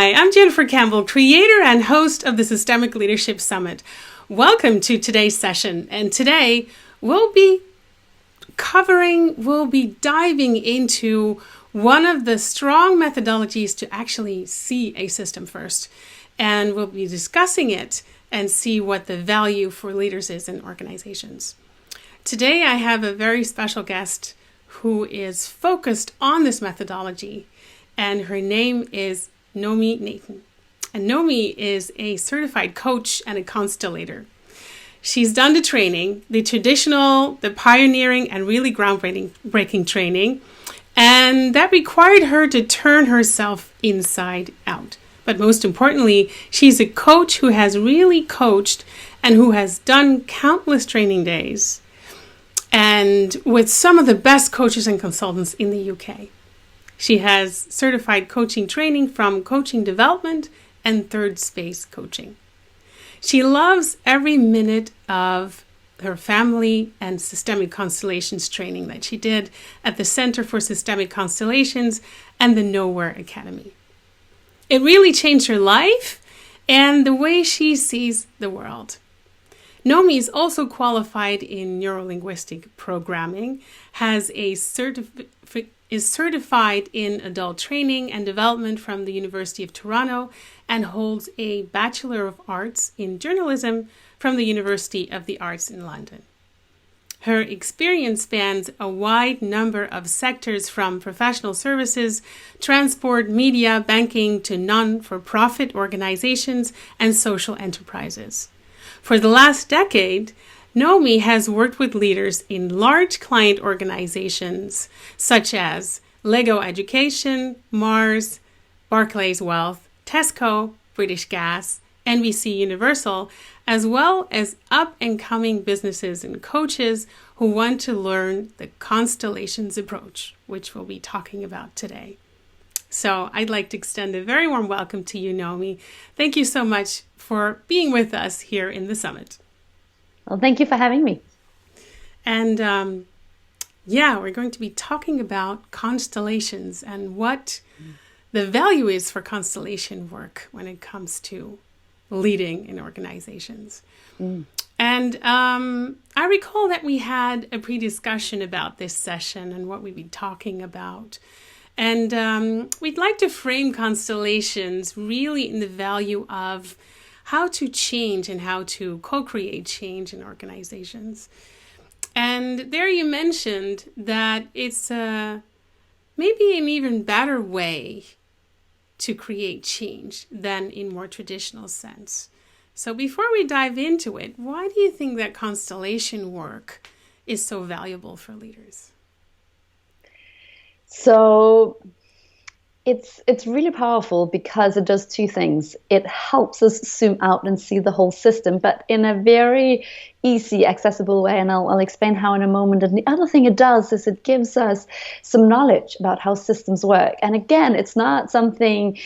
Hi, I'm Jennifer Campbell, creator and host of the Systemic Leadership Summit. Welcome to today's session. And today we'll be diving into one of the strong methodologies to actually see a system first. And we'll be discussing it and see what the value for leaders is in organizations. Today I have a very special guest who is focused on this methodology, and her name is Noomi Natan. And Noomi is a certified coach and a constellator. She's done the training, the traditional, the pioneering, and really groundbreaking training, and that required her to turn herself inside out. But most importantly, she's a coach who has really coached and who has done countless training days, and with some of the best coaches and consultants in the UK. She has certified coaching training from Coaching Development and Third Space Coaching. She loves every minute of her family and Systemic Constellations training that she did at the Center for Systemic Constellations and the Nowhere Academy. It really changed her life and the way she sees the world. Noomi is also qualified in neurolinguistic programming, is certified in adult training and development from the University of Toronto, and holds a Bachelor of Arts in Journalism from the University of the Arts in London. Her experience spans a wide number of sectors, from professional services, transport, media, banking, to non-for-profit organizations and social enterprises. For the last decade, Noomi has worked with leaders in large client organizations such as Lego Education, Mars, Barclays Wealth, Tesco, British Gas, NBC Universal, as well as up-and-coming businesses and coaches who want to learn the Constellations approach, which we'll be talking about today. So I'd like to extend a very warm welcome to you, Noomi. Thank you so much for being with us here in the summit. Well, thank you for having me. And we're going to be talking about constellations and what the value is for constellation work when it comes to leading in organizations. And I recall that we had a pre-discussion about this session and what we'd be talking about. And we'd like to frame constellations really in the value of how to change and how to co-create change in organizations. And there you mentioned that it's maybe an even better way to create change than in more traditional sense. So before we dive into it, why do you think that constellation work is so valuable for leaders? So it's really powerful because it does two things. It helps us zoom out and see the whole system, but in a very easy, accessible way, and I'll explain how in a moment. And the other thing it does is it gives us some knowledge about how systems work. And again, it's not something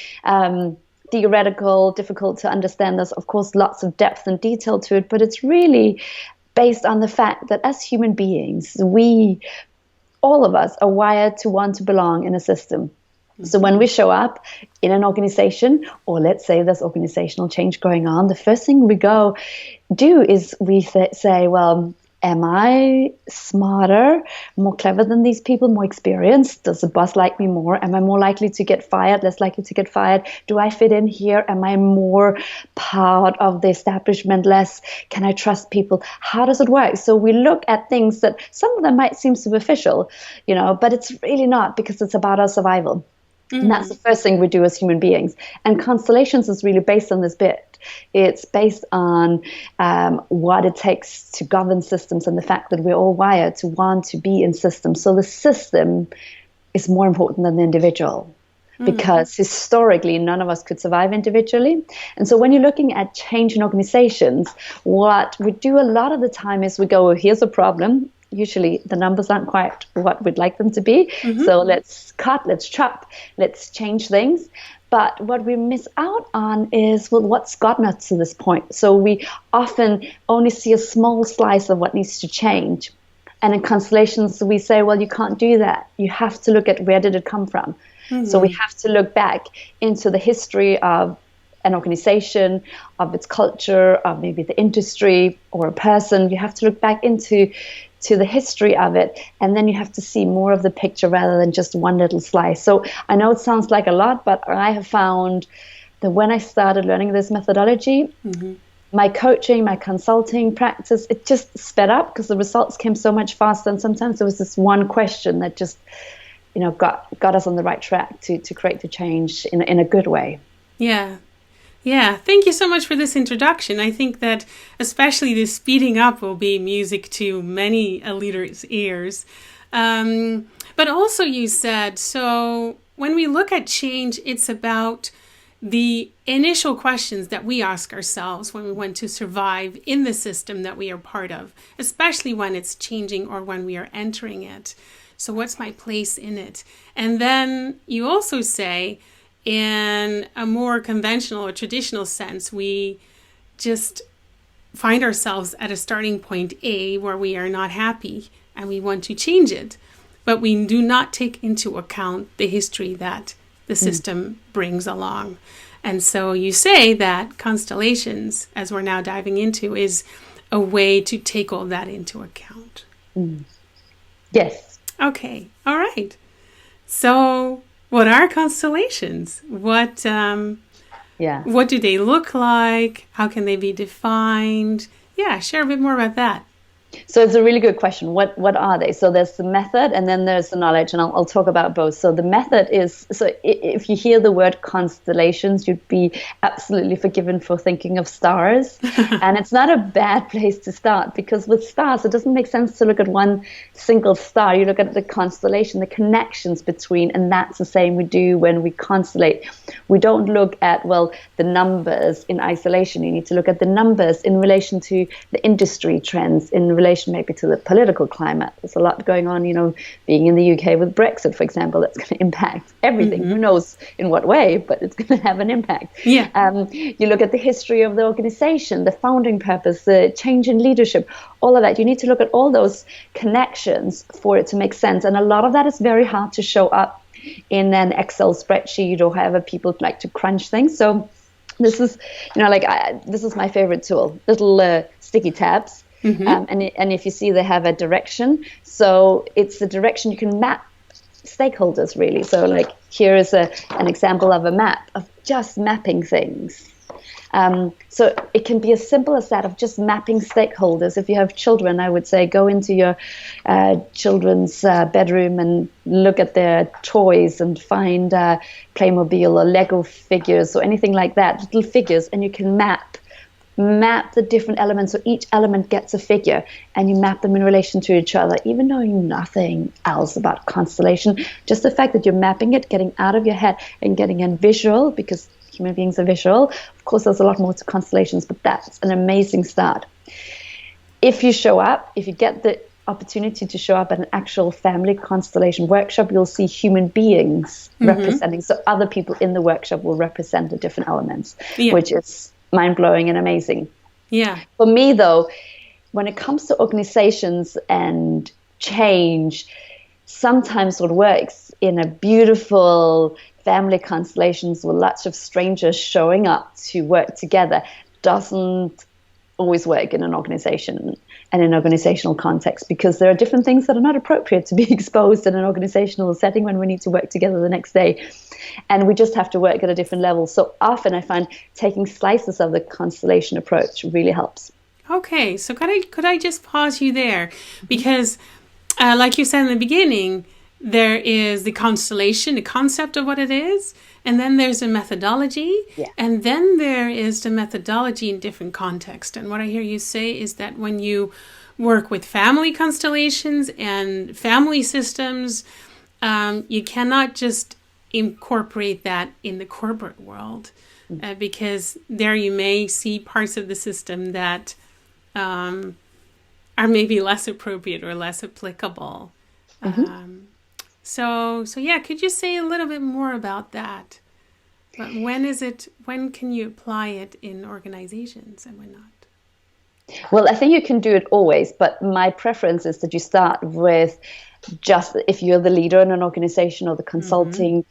theoretical, difficult to understand. There's, of course, lots of depth and detail to it, but it's really based on the fact that as human beings, all of us are wired to want to belong in a system. So when we show up in an organization, or let's say there's organizational change going on, the first thing we do is we say, well, am I smarter, more clever than these people, more experienced? Does the boss like me more? Am I more likely to get fired, less likely to get fired? Do I fit in here? Am I more part of the establishment, less? Can I trust people? How does it work? So we look at things that some of them might seem superficial, but it's really not, because it's about our survival. And that's the first thing we do as human beings. And Constellations is really based on this bit. It's based on what it takes to govern systems and the fact that we're all wired to want to be in systems. So the system is more important than the individual, because historically none of us could survive individually. And so when you're looking at change in organizations, what we do a lot of the time is we go, well, here's a problem. Usually the numbers aren't quite what we'd like them to be. So let's cut, let's chop, let's change things. But what we miss out on is, well, what's gotten us to this point? So we often only see a small slice of what needs to change. And in Constellations, we say, well, you can't do that. You have to look at where did it come from. So we have to look back into the history of an organization, of its culture, of maybe the industry or a person. You have to look back into the history of it, and then you have to see more of the picture rather than just one little slice. So I know it sounds like a lot, but I have found that when I started learning this methodology, my coaching, my consulting practice, it just sped up because the results came so much faster. And sometimes there was this one question that just, got us on the right track to create the change in a good way. Yeah. Yeah, thank you so much for this introduction. I think that especially the speeding up will be music to many a leader's ears. But also you said, so when we look at change, it's about the initial questions that we ask ourselves when we want to survive in the system that we are part of, especially when it's changing or when we are entering it. So what's my place in it? And then you also say, in a more conventional or traditional sense, we just find ourselves at a starting point A where we are not happy and we want to change it. But we do not take into account the history that the system brings along. And so you say that Constellations, as we're now diving into, is a way to take all that into account. Yes. Okay. All right. So what are constellations? What do they look like? How can they be defined? Yeah, share a bit more about that. So it's a really good question. What are they? So there's the method and then there's the knowledge, and I'll talk about both. So the method is, so if you hear the word constellations, you'd be absolutely forgiven for thinking of stars. And it's not a bad place to start, because with stars, it doesn't make sense to look at one single star. You look at the constellation, the connections between, and that's the same we do when we constellate. We don't look at, the numbers in isolation. You need to look at the numbers in relation to the industry trends, in relation maybe to the political climate. There's a lot going on, being in the UK with Brexit, for example, that's going to impact everything. Who knows in what way, but it's going to have an impact. Yeah. You look at the history of the organization, the founding purpose, the change in leadership, all of that. You need to look at all those connections for it to make sense. And a lot of that is very hard to show up in an Excel spreadsheet or however people like to crunch things. So this is, this is my favorite tool, little sticky tabs. And if you see, they have a direction. So it's the direction you can map stakeholders, really. So here is an example of a map of just mapping things. So it can be as simple as that, of just mapping stakeholders. If you have children, I would say go into your children's bedroom and look at their toys and find Playmobil or Lego figures or anything like that, little figures, and you can map the different elements. So each element gets a figure, and you map them in relation to each other, even knowing nothing else about constellation. Just the fact that you're mapping it, getting out of your head and getting in visual, because human beings are visual. Of course, there's a lot more to constellations, but that's an amazing start. If you show up, if you get the opportunity to show up at an actual family constellation workshop, you'll see human beings representing. So other people in the workshop will represent the different elements, which is mind-blowing and amazing. Yeah. For me, though, when it comes to organizations and change, sometimes what works in a beautiful family constellations with lots of strangers showing up to work together doesn't always work in an organization and in an organizational context, because there are different things that are not appropriate to be exposed in an organizational setting when we need to work together the next day. And we just have to work at a different level. So often I find taking slices of the constellation approach really helps. Okay, so could I just pause you there? Because like you said in the beginning, there is the constellation, the concept of what it is, and then there's a methodology, and then there is the methodology in different contexts. And what I hear you say is that when you work with family constellations and family systems, you cannot just incorporate that in the corporate world, because there you may see parts of the system that are maybe less appropriate or less applicable. So yeah, could you say a little bit more about that? But when can you apply it in organizations and when not? Well, I think you can do it always, but my preference is that you start with just if you're the leader in an organization or the consultant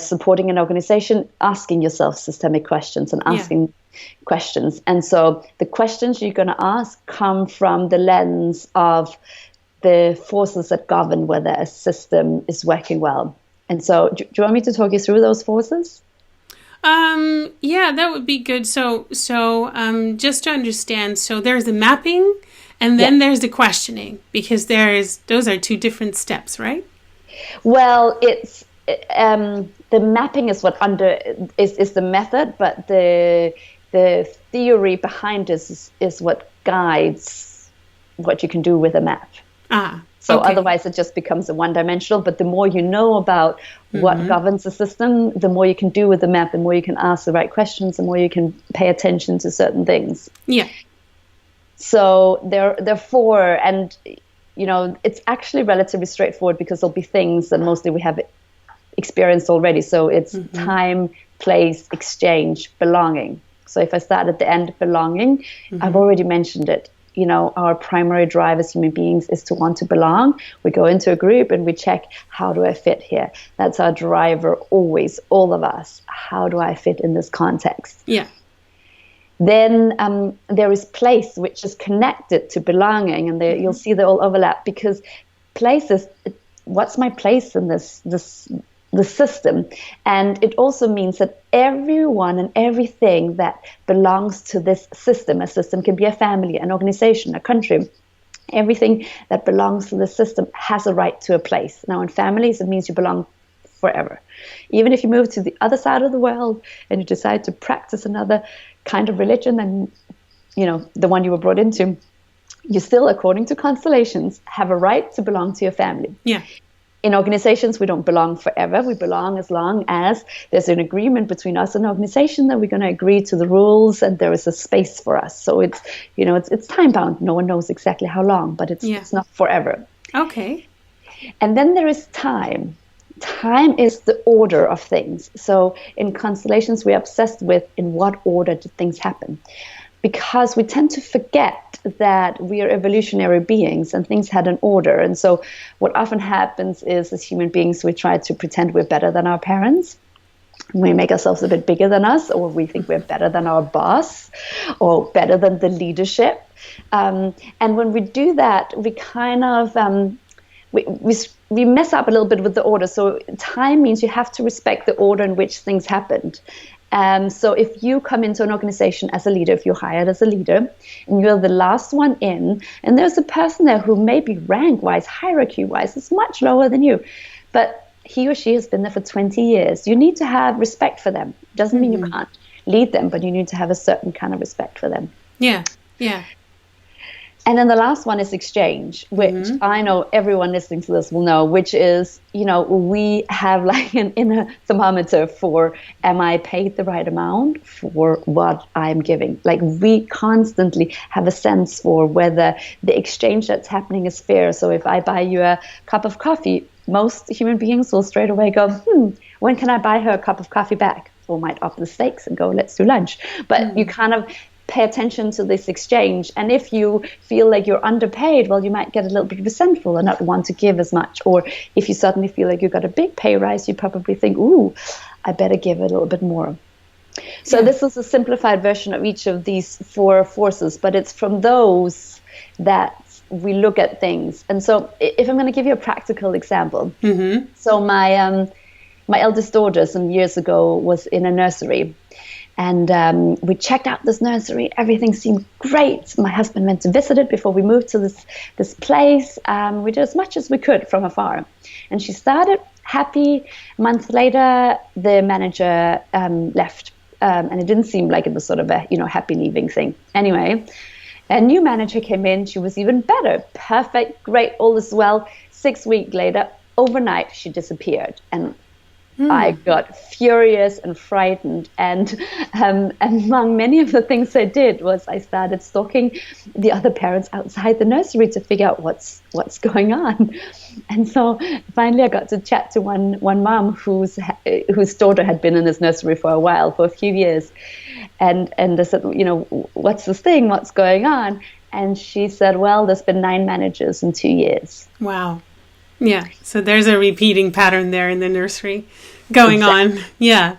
supporting an organization, asking yourself systemic questions and asking questions. And so the questions you're going to ask come from the lens of the forces that govern whether a system is working well. And so do you want me to talk you through those forces? Yeah, that would be good. So just to understand, so there's the mapping and then there's the questioning, because those are two different steps, right? Well, it's the mapping is is the method, but the theory behind this is what guides what you can do with a map. So otherwise it just becomes a one-dimensional. But the more you know about what governs the system, the more you can do with the map, the more you can ask the right questions, the more you can pay attention to certain things. Yeah. So there are four, and it's actually relatively straightforward because there'll be things that mostly we have experienced already. So it's time, place, exchange, belonging. So if I start at the end, belonging, I've already mentioned it. Our primary drive as human beings is to want to belong. We go into a group and we check, how do I fit here? That's our driver always, all of us. How do I fit in this context? Yeah. Then there is place, which is connected to belonging, and you'll see they all overlap, because place is, what's my place in the system? And it also means that everyone and everything that belongs to this system, a system can be a family, an organization, a country, everything that belongs to the system has a right to a place. Now in families, it means you belong forever. Even if you move to the other side of the world and you decide to practice another kind of religion than the one you were brought into, you still, according to constellations, have a right to belong to your family. Yeah. In organizations, we don't belong forever. We belong as long as there's an agreement between us and the organization that we're going to agree to the rules and there is a space for us. So it's time bound. No one knows exactly how long, but it's not forever. Okay. And then there is time. Time is the order of things. So in constellations, we're obsessed with in what order do things happen, because we tend to forget that we are evolutionary beings and things had an order. And so what often happens is, as human beings, we try to pretend we're better than our parents. We make ourselves a bit bigger than us, or we think we're better than our boss or better than the leadership. And when we do that, we kind of we mess up a little bit with the order. So time means you have to respect the order in which things happened. So if you come into an organization as a leader, if you're hired as a leader, and you're the last one in, and there's a person there who maybe rank-wise, hierarchy-wise, is much lower than you, but he or she has been there for 20 years, you need to have respect for them. Doesn't mean you can't lead them, but you need to have a certain kind of respect for them. Yeah, yeah. And then the last one is exchange, which I know everyone listening to this will know, which is, we have like an inner thermometer for, am I paid the right amount for what I'm giving? Like we constantly have a sense for whether the exchange that's happening is fair. So if I buy you a cup of coffee, most human beings will straight away go, when can I buy her a cup of coffee back? Or might up the stakes and go, let's do lunch. But you kind of pay attention to this exchange. And if you feel like you're underpaid, well, you might get a little bit resentful and not want to give as much. Or if you suddenly feel like you got a big pay rise, you probably think, ooh, I better give a little bit more. So this is a simplified version of each of these four forces, but it's from those that we look at things. And so if I'm going to give you a practical example, so my eldest daughter some years ago was in a nursery. And we checked out this nursery. Everything seemed great. My husband went to visit it before we moved to this place. We did as much as we could from afar. And she started happy. A month later, the manager left. And it didn't seem like it was sort of a happy leaving thing. Anyway, a new manager came in. She was even better. Perfect, great, all is well. 6 weeks later, overnight, she disappeared. And I got furious and frightened, and among many of the things I did was I started stalking the other parents outside the nursery to figure out what's going on. And so finally I got to chat to one mom whose daughter had been in this nursery for a while, for a few years, and I said, what's this thing, what's going on? And she said, well, there's been 9 managers in 2 years. Wow. Yeah. So there's a repeating pattern there in the nursery going on. Yeah.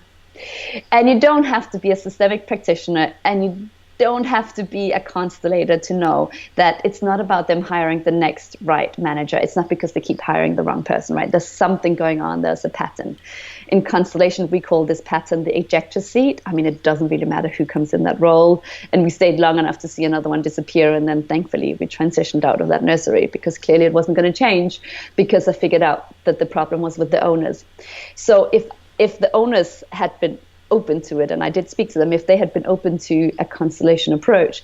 And you don't have to be a systemic practitioner, and you don't have to be a constellator to know that it's not about them hiring the next right manager. It's not because they keep hiring the wrong person, right? There's something going on. There's a pattern. In Constellation, we call this pattern the ejector seat. I mean, it doesn't really matter who comes in that role. And we stayed long enough to see another one disappear. And then thankfully, we transitioned out of that nursery because clearly it wasn't going to change, because I figured out that the problem was with the owners. So if the owners had been open to it, and I did speak to them, if they had been open to a constellation approach,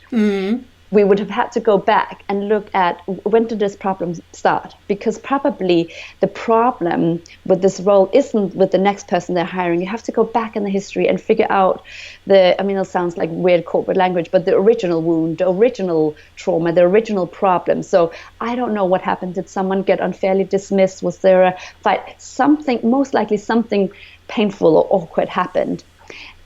we would have had to go back and look at when did this problem start, because probably the problem with this role isn't with the next person they're hiring. You have to go back in the history and figure out it sounds like weird corporate language, but the original wound, the original trauma, the original problem. So I don't know what happened. Did someone get unfairly dismissed? Was there a fight? Something, most likely something painful or awkward happened.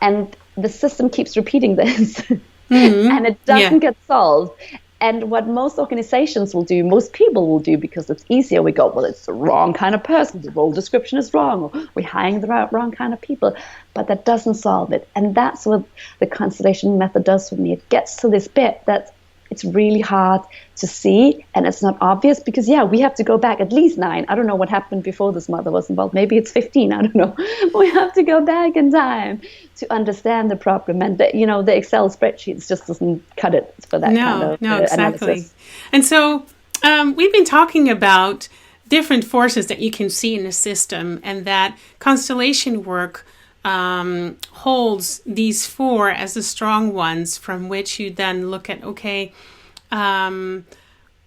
And the system keeps repeating this. And it doesn't get solved. And what most organizations will do, most people will do, because it's easier, we go, well, it's the wrong kind of person, the role description is wrong, or we're hiring the wrong kind of people. But that doesn't solve it. And that's what the constellation method does for me. It gets to this bit that it's really hard to see, and it's not obvious, because we have to go back at least 9. I don't know what happened before this mother was involved. Maybe it's 15. I don't know. We have to go back in time to understand the problem, and the Excel spreadsheets just doesn't cut it for that kind of exactly. analysis. And so we've been talking about different forces that you can see in a system, and that constellation work holds these 4 as the strong ones, from which you then look at,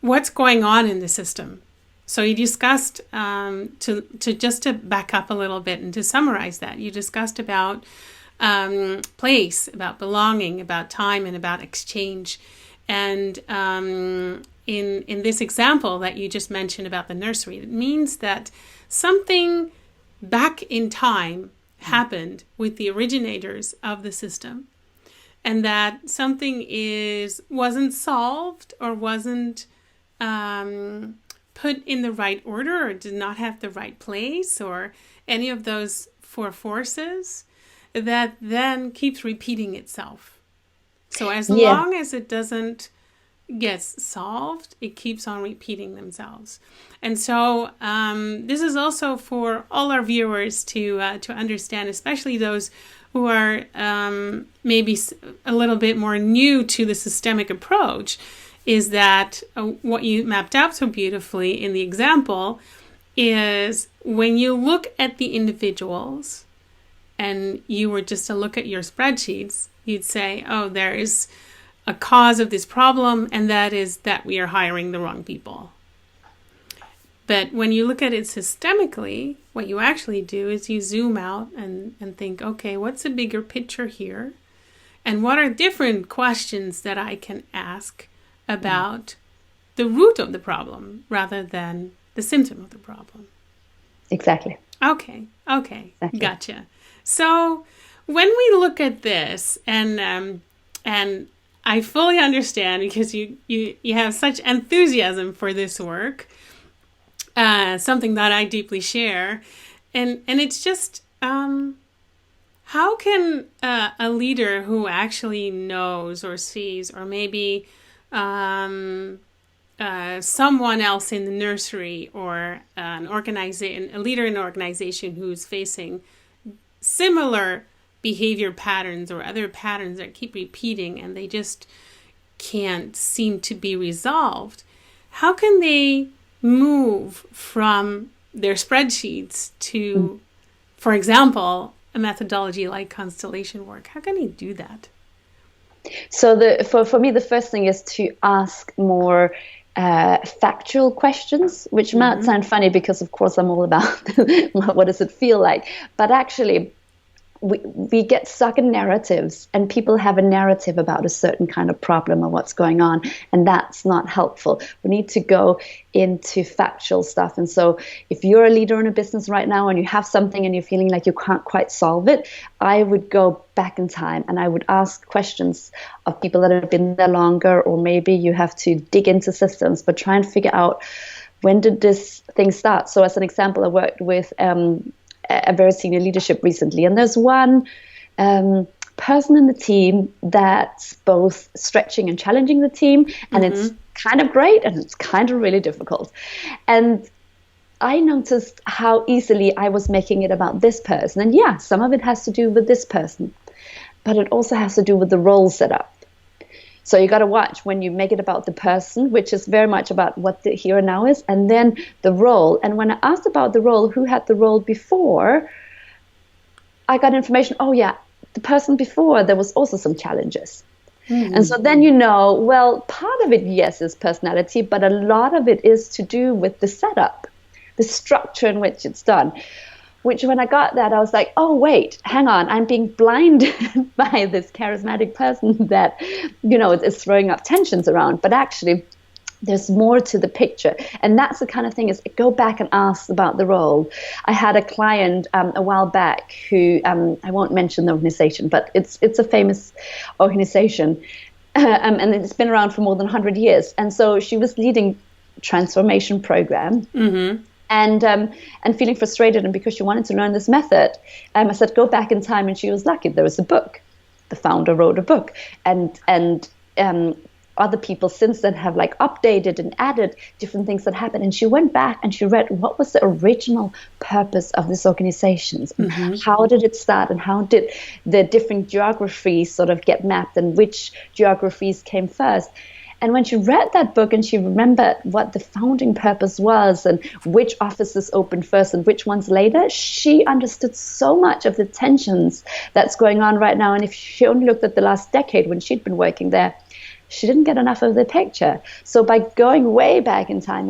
what's going on in the system. So you discussed, to back up a little bit and to summarize that, you discussed about place, about belonging, about time, and about exchange. And in this example that you just mentioned about the nursery, it means that something back in time happened with the originators of the system, and that something wasn't solved or wasn't put in the right order, or did not have the right place, or any of those 4 forces, that then keeps repeating itself. So as long as it doesn't get solved, it keeps on repeating themselves. And so this is also for all our viewers to understand, especially those who are maybe a little bit more new to the systemic approach, is that what you mapped out so beautifully in the example is when you look at the individuals and you were just to look at your spreadsheets, you'd say, oh, there is a cause of this problem, and that is that we are hiring the wrong people. But when you look at it systemically, what you actually do is you zoom out and think, okay, what's the bigger picture here? And what are different questions that I can ask about the root of the problem rather than the symptom of the problem? Exactly. Okay. Exactly. Gotcha. So when we look at this, and I fully understand, because you have such enthusiasm for this work, something that I deeply share, and it's just how can a leader who actually knows or sees, or maybe someone else in the nursery, or a leader in an organization who's facing similar behavior patterns or other patterns that keep repeating and they just can't seem to be resolved, how can they move from their spreadsheets to, for example, a methodology like constellation work? How can they do that? So for me, the first thing is to ask more factual questions, which might sound funny because, of course, I'm all about what does it feel like. But actually, we get stuck in narratives, and people have a narrative about a certain kind of problem or what's going on, and that's not helpful. We need to go into factual stuff. And so if you're a leader in a business right now and you have something and you're feeling like you can't quite solve it, I would go back in time and I would ask questions of people that have been there longer, or maybe you have to dig into systems, but try and figure out, when did this thing start? So as an example, I worked with a very senior leadership recently, and there's one person in the team that's both stretching and challenging the team, and it's kind of great and it's kind of really difficult. And I noticed how easily I was making it about this person. And yeah, some of it has to do with this person, but it also has to do with the role setup. So you got to watch when you make it about the person, which is very much about what the here and now is, and then the role. And when I asked about the role, who had the role before, I got information, oh yeah, the person before, there was also some challenges. And so then well, part of it, yes, is personality, but a lot of it is to do with the setup, the structure in which it's done. Which when I got that, I was like, oh, wait, hang on. I'm being blinded by this charismatic person that, is throwing up tensions around. But actually, there's more to the picture. And that's the kind of thing, is go back and ask about the role. I had a client a while back who, I won't mention the organization, but it's a famous organization. And it's been around for more than 100 years. And so she was leading transformation program. And feeling frustrated, and because she wanted to learn this method, I said, go back in time, and she was lucky. There was a book. The founder wrote a book, and other people since then have updated and added different things that happened. And she went back and she read what was the original purpose of this organization, how did it start, and how did the different geographies sort of get mapped, and which geographies came first. And when she read that book and she remembered what the founding purpose was and which offices opened first and which ones later, she understood so much of the tensions that's going on right now. And if she only looked at the last decade when she'd been working there, she didn't get enough of the picture. So by going way back in time,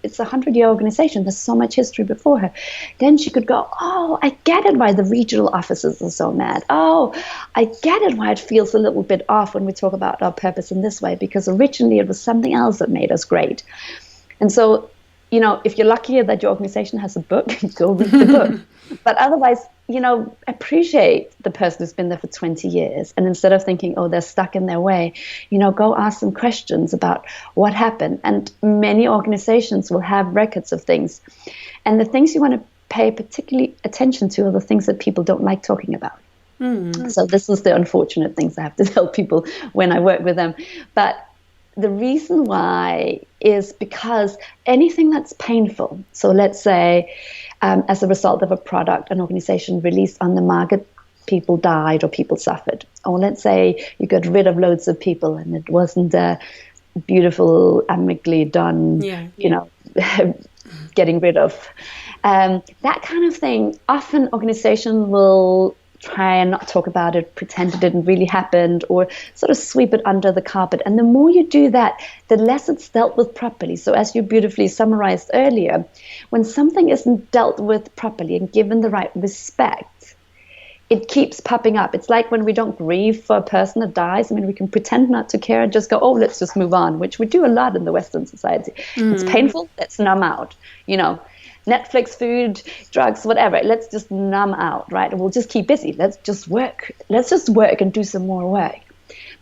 it's a 100-year organization. There's so much history before her. Then she could go, oh, I get it why the regional offices are so mad. Oh, I get it why it feels a little bit off when we talk about our purpose in this way, because originally it was something else that made us great. And so, if you're lucky that your organization has a book, go read the book. But otherwise, appreciate the person who's been there for 20 years. And instead of thinking, oh, they're stuck in their way, go ask them questions about what happened. And many organizations will have records of things. And the things you want to pay particularly attention to are the things that people don't like talking about. So this is the unfortunate things I have to tell people when I work with them. But the reason why is because anything that's painful, so let's say as a result of a product an organization released on the market, people died or people suffered. Or let's say you got rid of loads of people and it wasn't a beautiful, amicably done, getting rid of. That kind of thing, often organization will try and not talk about it, pretend it didn't really happen, or sort of sweep it under the carpet. And the more you do that, the less it's dealt with properly. So as you beautifully summarized earlier, when something isn't dealt with properly and given the right respect, it keeps popping up. It's like when we don't grieve for a person that dies. We can pretend not to care and just go, oh, let's just move on, which we do a lot in the Western society. It's painful, let's numb out, Netflix, food, drugs, whatever. Let's just numb out, right? And we'll just keep busy. Let's just work. Let's just work and do some more work.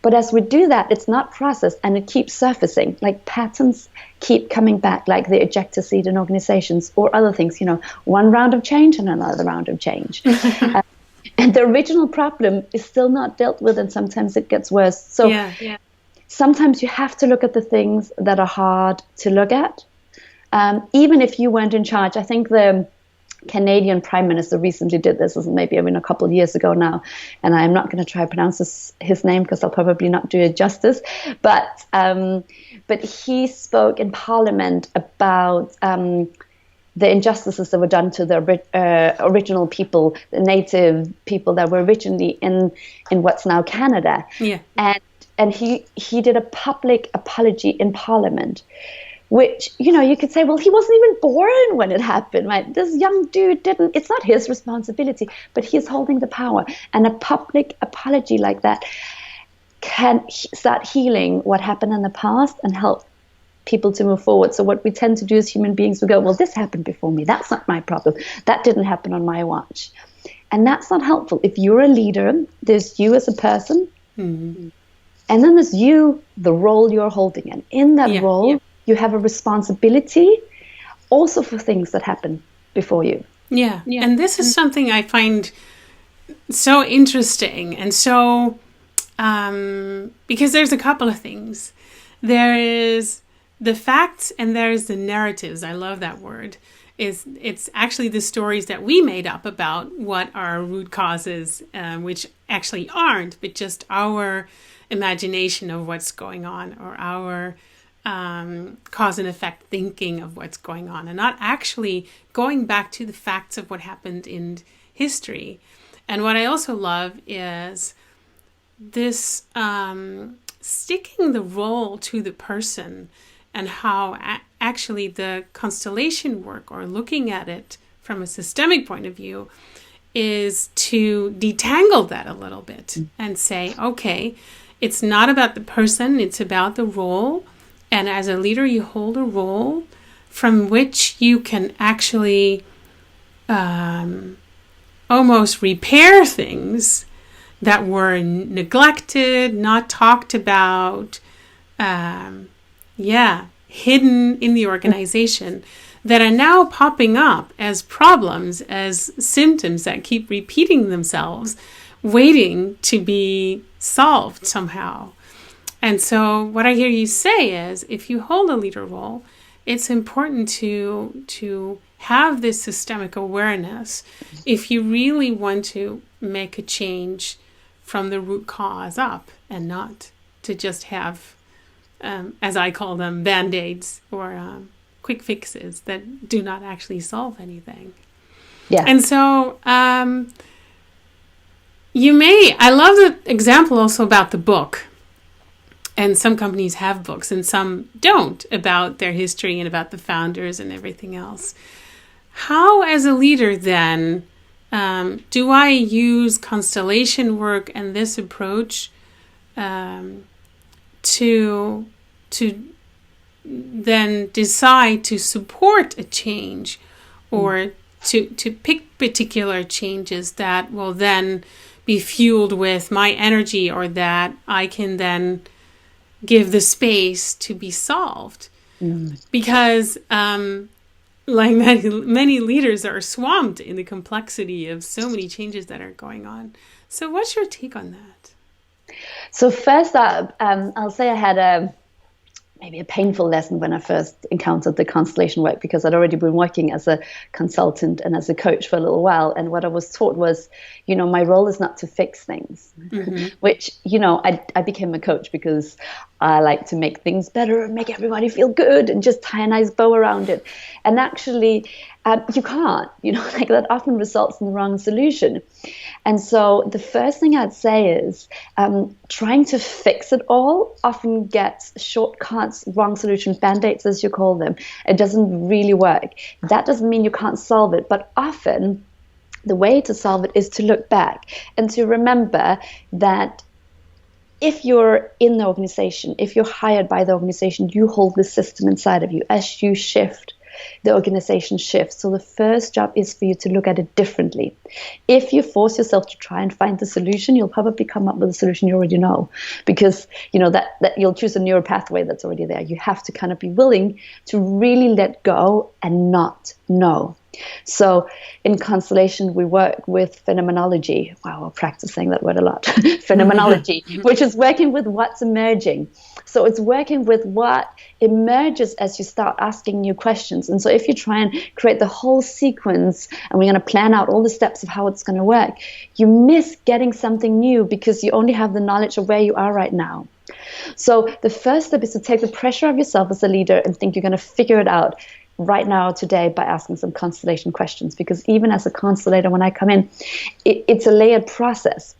But as we do that, it's not processed and it keeps surfacing. Like patterns keep coming back, like the ejector seat in organizations or other things, one round of change and another round of change. And the original problem is still not dealt with, and sometimes it gets worse. So sometimes you have to look at the things that are hard to look at. Even if you weren't in charge. I think the Canadian Prime Minister recently did this. This was maybe a couple of years ago now, and I'm not going to try to pronounce his name because I'll probably not do it justice. But he spoke in Parliament about the injustices that were done to the original people, the native people that were originally in what's now Canada. Yeah. And he did a public apology in Parliament, which, you could say, well, he wasn't even born when it happened, right? This young dude it's not his responsibility, but he's holding the power. And a public apology like that can start healing what happened in the past and help people to move forward. So what we tend to do as human beings, we go, well, this happened before me. That's not my problem. That didn't happen on my watch. And that's not helpful. If you're a leader, there's you as a person, and then there's you, the role you're holding. And in that role, you have a responsibility also for things that happen before you. Yeah. And this is something I find so interesting. And so, because there's a couple of things. There is the facts and there's the narratives. I love that word. It's actually the stories that we made up about what are root causes, which actually aren't, but just our imagination of what's going on, or our cause and effect thinking of what's going on, and not actually going back to the facts of what happened in history. And what I also love is this sticking the role to the person, and how actually the constellation work, or looking at it from a systemic point of view, is to detangle that a little bit and say, okay, it's not about the person, it's about the role. And as a leader, you hold a role from which you can actually almost repair things that were neglected, not talked about, hidden in the organization, that are now popping up as problems, as symptoms that keep repeating themselves, waiting to be solved somehow. And so what I hear you say is, if you hold a leader role, it's important to have this systemic awareness if you really want to make a change from the root cause up, and not to just have, as I call them, band-aids or quick fixes that do not actually solve anything. Yeah. And so I love the example also about the book. And some companies have books and some don't, about their history and about the founders and everything else. How, as a leader then, do I use constellation work and this approach to then decide to support a change, or to pick particular changes that will then be fueled with my energy, or that I can then give the space to be solved? Because like many leaders are swamped in the complexity of so many changes that are going on. So what's your take on that? So first up, I'll say I had maybe a painful lesson when I first encountered the constellation work, because I'd already been working as a consultant and as a coach for a little while. And what I was taught was, my role is not to fix things, which, I became a coach because I like to make things better and make everybody feel good and just tie a nice bow around it. And actually, you can't, like that often results in the wrong solution. And so the first thing I'd say is trying to fix it all often gets shortcuts, wrong solutions, band-aids as you call them. It doesn't really work. That doesn't mean you can't solve it, but often the way to solve it is to look back and to remember that if you're in the organization, if you're hired by the organization, you hold the system inside of you. As you shift, the organization shifts. So the first job is for you to look at it differently. If you force yourself to try and find the solution, you'll probably come up with a solution you already know, because that you'll choose a neural pathway that's already there. You have to kind of be willing to really let go and not know. So in Constellation, we work with phenomenology. Wow, we're practicing that word a lot. Phenomenology, which is working with what's emerging. So it's working with what emerges as you start asking new questions. And so if you try and create the whole sequence, and we're going to plan out all the steps of how it's going to work, you miss getting something new because you only have the knowledge of where you are right now. So the first step is to take the pressure off yourself as a leader and think you're going to figure it out right now, today, by asking some constellation questions. Because even as a constellator, when I come in, it's a layered process.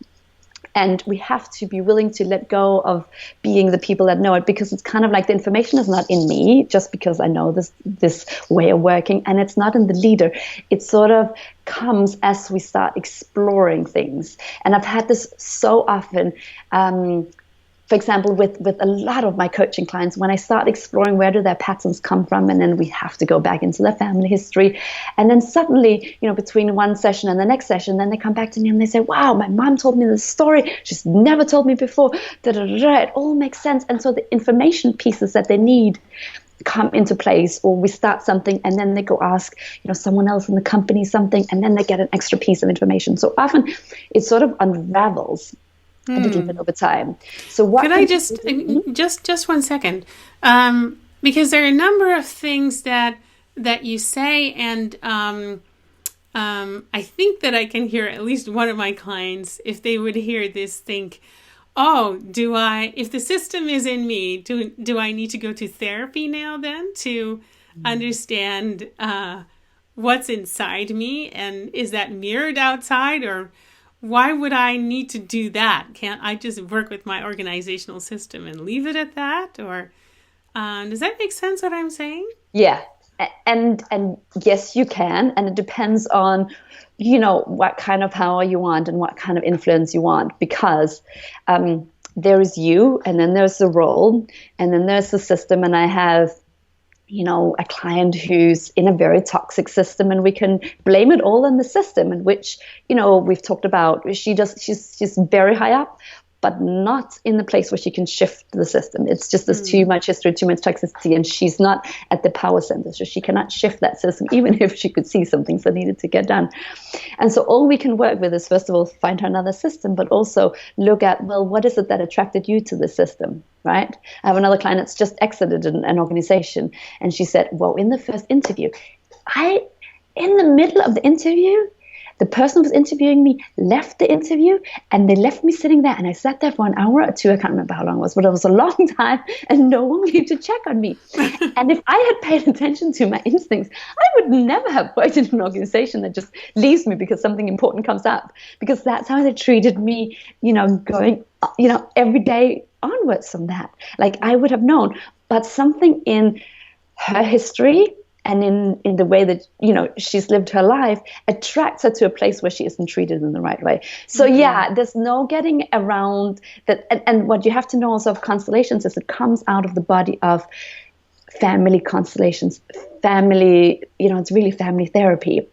And we have to be willing to let go of being the people that know it, because it's kind of like the information is not in me just because I know this way of working, and it's not in the leader. It sort of comes as we start exploring things. And I've had this so often. For example, with a lot of my coaching clients, when I start exploring where do their patterns come from, and then we have to go back into their family history. And then suddenly, between one session and the next session, then they come back to me and they say, wow, my mom told me this story. She's never told me before. It all makes sense. And so the information pieces that they need come into place, or we start something and then they go ask someone else in the company something, and then they get an extra piece of information. So often it sort of unravels a little bit over time. So what could I just 1 second, because there are a number of things that you say, and I think that I can hear at least one of my clients, if they would hear this, think, oh, if the system is in me, do I need to go to therapy now then to understand what's inside me, and is that mirrored outside, or why would I need to do that? Can't I just work with my organizational system and leave it at that? Or does that make sense what I'm saying? Yeah. And yes, you can. And it depends on, what kind of power you want and what kind of influence you want, because there is you, and then there's the role, and then there's the system. And I have a client who's in a very toxic system, and we can blame it all on the system, in which, we've talked about, she's very high up, but not in the place where she can shift the system. It's just there's too much history, too much toxicity, and she's not at the power center, so she cannot shift that system, even if she could see some things that needed to get done. And so all we can work with is, first of all, find her another system, but also look at, well, what is it that attracted you to the system, right? I have another client that's just exited an organization, and she said, well, in the first interview, in the middle of the interview, the person who was interviewing me left the interview, and they left me sitting there, and I sat there for an hour or two. I can't remember how long it was, but it was a long time, and no one came to check on me. And if I had paid attention to my instincts, I would never have worked in an organization that just leaves me because something important comes up, because that's how they treated me, going, every day onwards from that. Like, I would have known. But something in her history and in the way that, she's lived her life attracts her to a place where she isn't treated in the right way. So there's no getting around that. And what you have to know also of constellations is it comes out of the body of family constellations, family, it's really family therapy.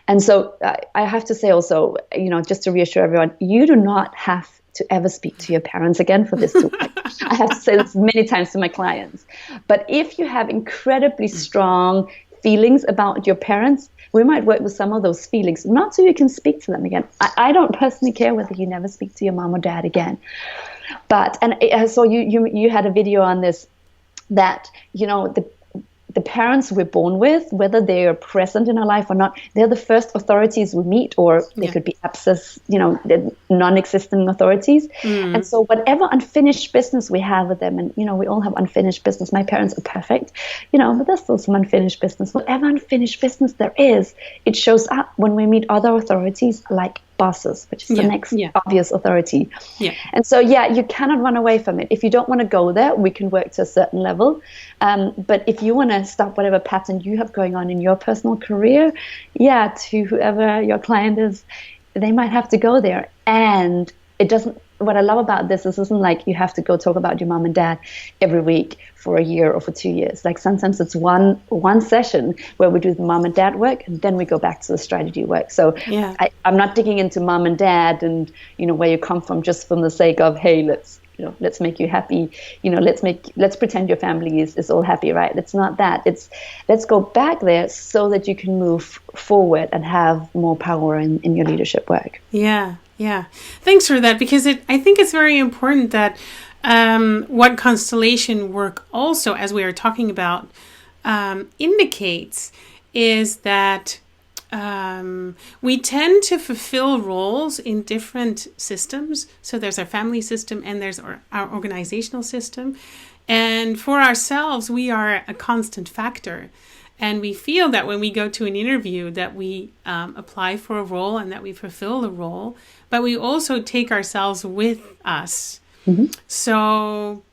And so I have to say also, just to reassure everyone, you do not have to ever speak to your parents again for this to work. I have to say this many times to my clients. But if you have incredibly strong feelings about your parents, we might work with some of those feelings, not so you can speak to them again. I don't personally care whether you never speak to your mom or dad again. But, and I saw you had a video on this, that, the parents we're born with, whether they are present in our life or not, they're the first authorities we meet, or they could be abscess, non-existent authorities. And so whatever unfinished business we have with them, and, we all have unfinished business. My parents are perfect, but there's still some unfinished business. Whatever unfinished business there is, it shows up when we meet other authorities, like bosses, which is the next obvious authority. And so, you cannot run away from it. If you don't want to go there, we can work to a certain level. But if you want to stop whatever pattern you have going on in your personal career, to whoever your client is, they might have to go there. And it doesn't, what I love about this is, isn't like you have to go talk about your mom and dad every week for a year or for 2 years. Like, sometimes it's one session where we do the mom and dad work, and then we go back to the strategy work. So I'm not digging into mom and dad and, where you come from, just from the sake of, hey, let's make you happy. Let's pretend your family is all happy, right? It's not that. It's, let's go back there so that you can move forward and have more power in your leadership work. Yeah. Thanks for that, because I think it's very important that what constellation work also, as we are talking about, indicates is that we tend to fulfill roles in different systems. So there's our family system, and there's our organizational system. And for ourselves, we are a constant factor. And we feel that when we go to an interview that we apply for a role and that we fulfill the role, but we also take ourselves with us. So,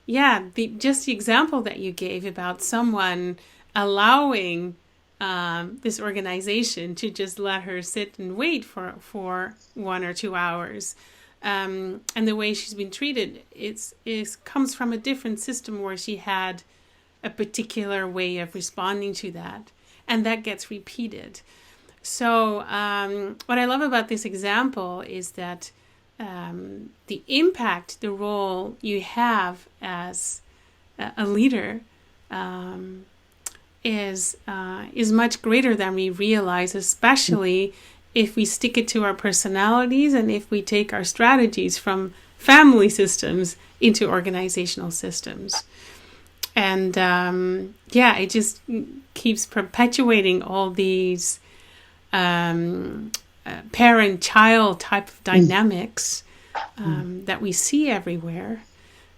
yeah, just the example that you gave about someone allowing this organization to just let her sit and wait for 1 or 2 hours. And the way she's been treated comes from a different system where she had a particular way of responding to that, and that gets repeated. So what I love about this example is that the impact, the role you have as a leader is much greater than we realize, especially if we stick it to our personalities and if we take our strategies from family systems into organizational systems. And it just keeps perpetuating all these parent-child type of dynamics that we see everywhere.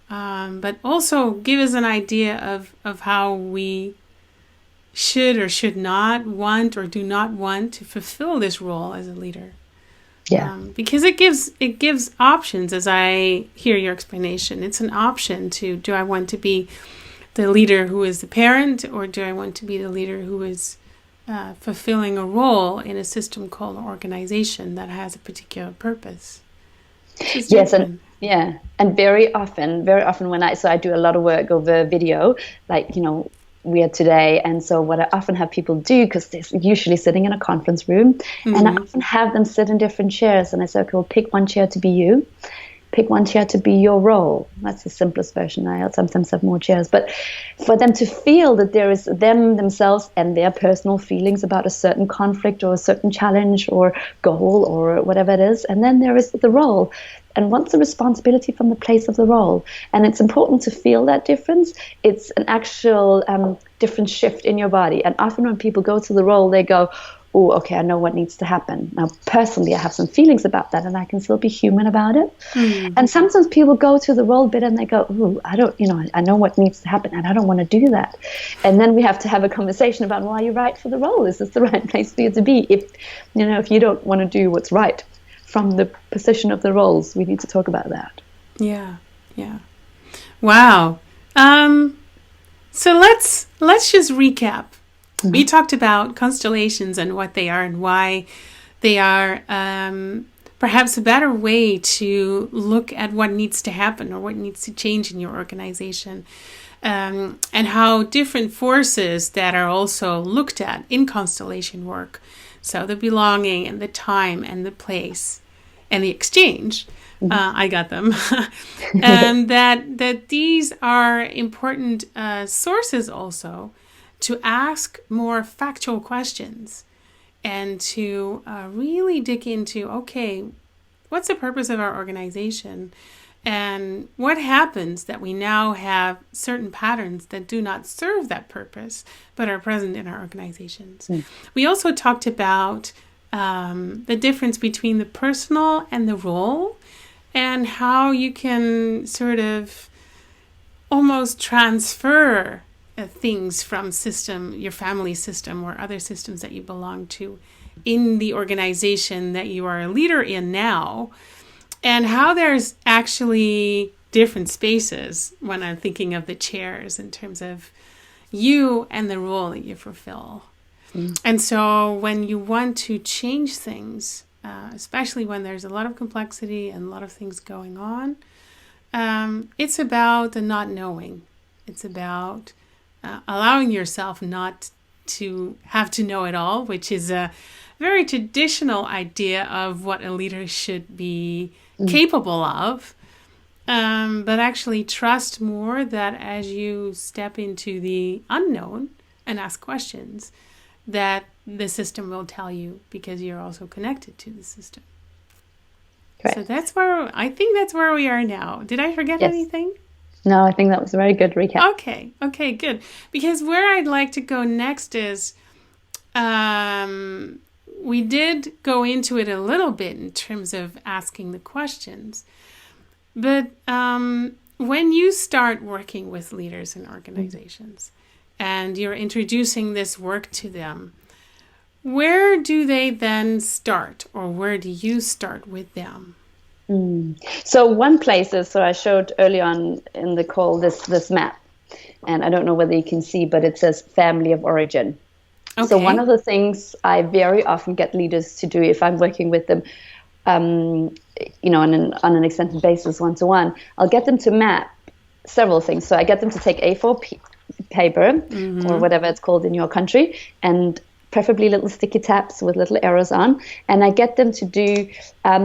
But also give us an idea of how we should or should not want or do not want to fulfill this role as a leader. Because it gives options. As I hear your explanation, it's an option to, do I want to be the leader who is the parent, or do I want to be the leader who is fulfilling a role in a system called an organization that has a particular purpose? Yes, and very often when I do a lot of work over video, like, we are today, and so what I often have people do, because they're usually sitting in a conference room, and I often have them sit in different chairs, and I say, okay, well, pick one chair to be you. Pick one chair to be your role. That's the simplest version. I sometimes have more chairs. But for them to feel that there is themselves and their personal feelings about a certain conflict or a certain challenge or goal or whatever it is. And then there is the role. And what's the responsibility from the place of the role? And it's important to feel that difference. It's an actual different shift in your body. And often when people go to the role, they go, oh, okay, I know what needs to happen. Now, personally, I have some feelings about that, and I can still be human about it. And sometimes people go to the role bit and they go, oh, I know what needs to happen, and I don't want to do that. And then we have to have a conversation about, well, are you right for the role? Is this the right place for you to be? If you don't want to do what's right from the position of the roles, we need to talk about that. Yeah. Wow. So let's just recap. We talked about constellations and what they are and why they are perhaps a better way to look at what needs to happen or what needs to change in your organization, and how different forces that are also looked at in constellation work, so the belonging and the time and the place and the exchange, I got them, and that these are important sources also to ask more factual questions and to really dig into, okay, what's the purpose of our organization? And what happens that we now have certain patterns that do not serve that purpose, but are present in our organizations? We also talked about the difference between the personal and the role, and how you can sort of almost transfer things from your family system or other systems that you belong to in the organization that you are a leader in now, and how there's actually different spaces when I'm thinking of the chairs in terms of you and the role that you fulfill. And so when you want to change things, especially when there's a lot of complexity and a lot of things going on, it's about the not knowing. It's about allowing yourself not to have to know it all, which is a very traditional idea of what a leader should be capable of, but actually trust more that as you step into the unknown and ask questions, that the system will tell you, because you're also connected to the system. Correct. So I think that's where we are now. Did I forget anything? No, I think that was a very good recap. Okay, good. Because where I'd like to go next is, we did go into it a little bit in terms of asking the questions. But when you start working with leaders and organizations, and you're introducing this work to them, where do they then start, or where do you start with them? So one place is, so I showed early on in the call this map, and I don't know whether you can see, but it says family of origin. Okay. So one of the things I very often get leaders to do if I'm working with them, on an extended basis, one-to-one, I'll get them to map several things. So I get them to take A4 paper, or whatever it's called in your country, and preferably little sticky tabs with little arrows on. And I get them to do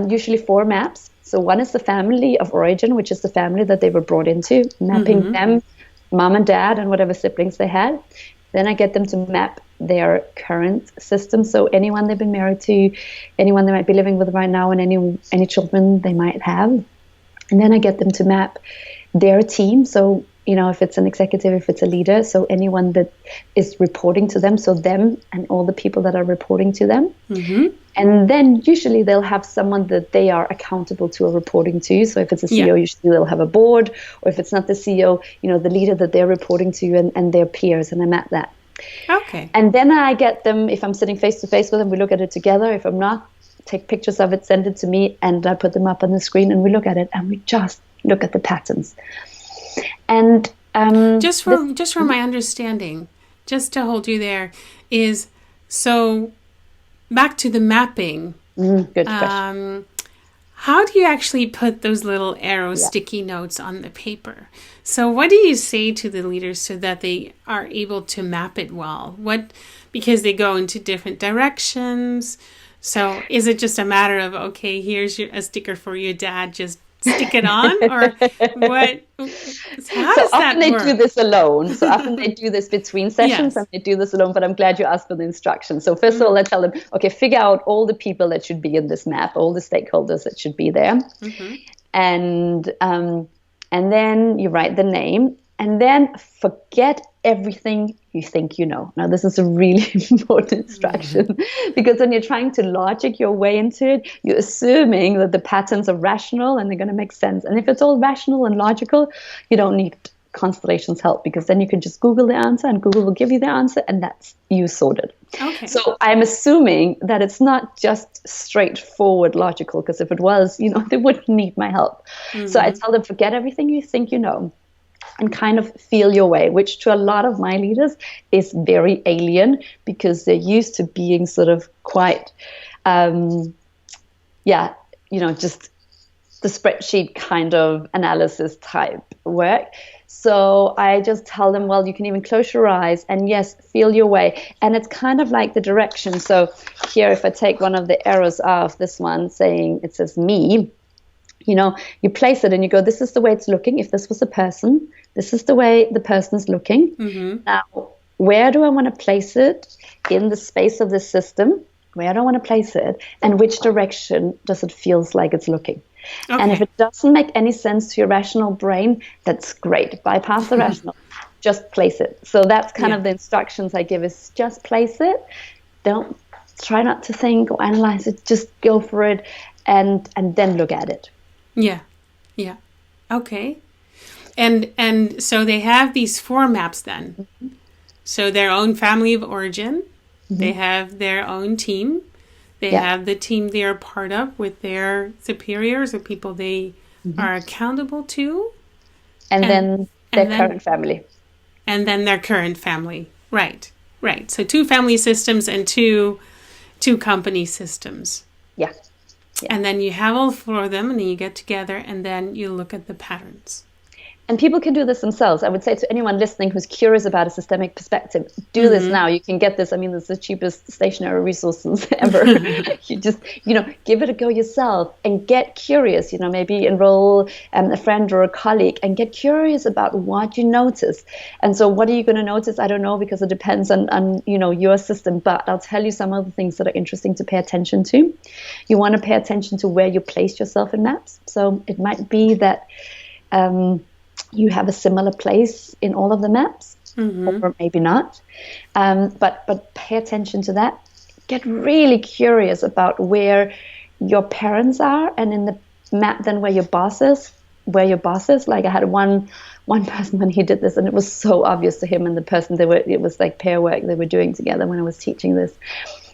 usually 4 maps. So one is the family of origin, which is the family that they were brought into, mapping them, mom and dad, and whatever siblings they had. Then I get them to map their current system. So anyone they've been married to, anyone they might be living with right now, and any children they might have. And then I get them to map their team. So, if it's an executive, if it's a leader, so anyone that is reporting to them, so them and all the people that are reporting to them. And then usually they'll have someone that they are accountable to or reporting to. So if it's a CEO, usually they'll have a board, or if it's not the CEO, the leader that they're reporting to and their peers, and I map that. Okay. And then I get them, if I'm sitting face to face with them, we look at it together. If I'm not, take pictures of it, send it to me, and I put them up on the screen, and we look at it, and we just look at the patterns. And just for my understanding, just to hold you there, is so back to the mapping. Good question. How do you actually put those little arrow sticky notes on the paper? So what do you say to the leaders so that they are able to map it well? Because they go into different directions. So is it just a matter of, okay, here's a sticker for your dad, just stick it on, or what? How does that work? Do this alone. So often they do this between sessions, and they do this alone. But I'm glad you asked for the instructions. So first of all, I tell them, okay, figure out all the people that should be in this map, all the stakeholders that should be there, and then you write the name, and then forget everything you think you know. Now, this is a really important instruction because when you're trying to logic your way into it, you're assuming that the patterns are rational and they're going to make sense. And if it's all rational and logical, you don't need Constellations' help, because then you can just Google the answer and Google will give you the answer, and that's you sorted. Okay. So I'm assuming that it's not just straightforward logical, because if it was, they wouldn't need my help. So I tell them, forget everything you think you know, and kind of feel your way, which to a lot of my leaders is very alien, because they're used to being sort of quite, just the spreadsheet kind of analysis type work. So I just tell them, well, you can even close your eyes and yes, feel your way. And it's kind of like the direction. So here, if I take one of the arrows off, this one saying, it says me, you place it and you go, this is the way it's looking. If this was a person, this is the way the person's looking. Now, where do I want to place it in the space of this system? Where do I want to place it? And which direction does it feel like it's looking? Okay. And if it doesn't make any sense to your rational brain, that's great. Bypass the rational. Just place it. So that's kind of the instructions I give, is just place it. Don't try not to think or analyze it. Just go for it and then look at it. Yeah. Okay. And so they have these 4 maps then. So their own family of origin. They have their own team. They have the team they are part of with their superiors or people they are accountable to. And then their current family. And then their current family. Right. So 2 family systems and two company systems. Yeah. And then you have all 4 of them, and then you get together, and then you look at the patterns. And people can do this themselves. I would say to anyone listening who's curious about a systemic perspective, do this now. You can get this. I mean, it's the cheapest stationary resources ever. You just, give it a go yourself and get curious. Maybe enroll a friend or a colleague and get curious about what you notice. And so what are you going to notice? I don't know, because it depends on your system. But I'll tell you some of the things that are interesting to pay attention to. You want to pay attention to where you place yourself in maps. So it might be that you have a similar place in all of the maps, or maybe not. But pay attention to that. Get really curious about where your parents are, and in the map then where your boss is, where your boss is. Like I had one person when he did this, and it was so obvious to him and the person it was like pair work they were doing together when I was teaching this,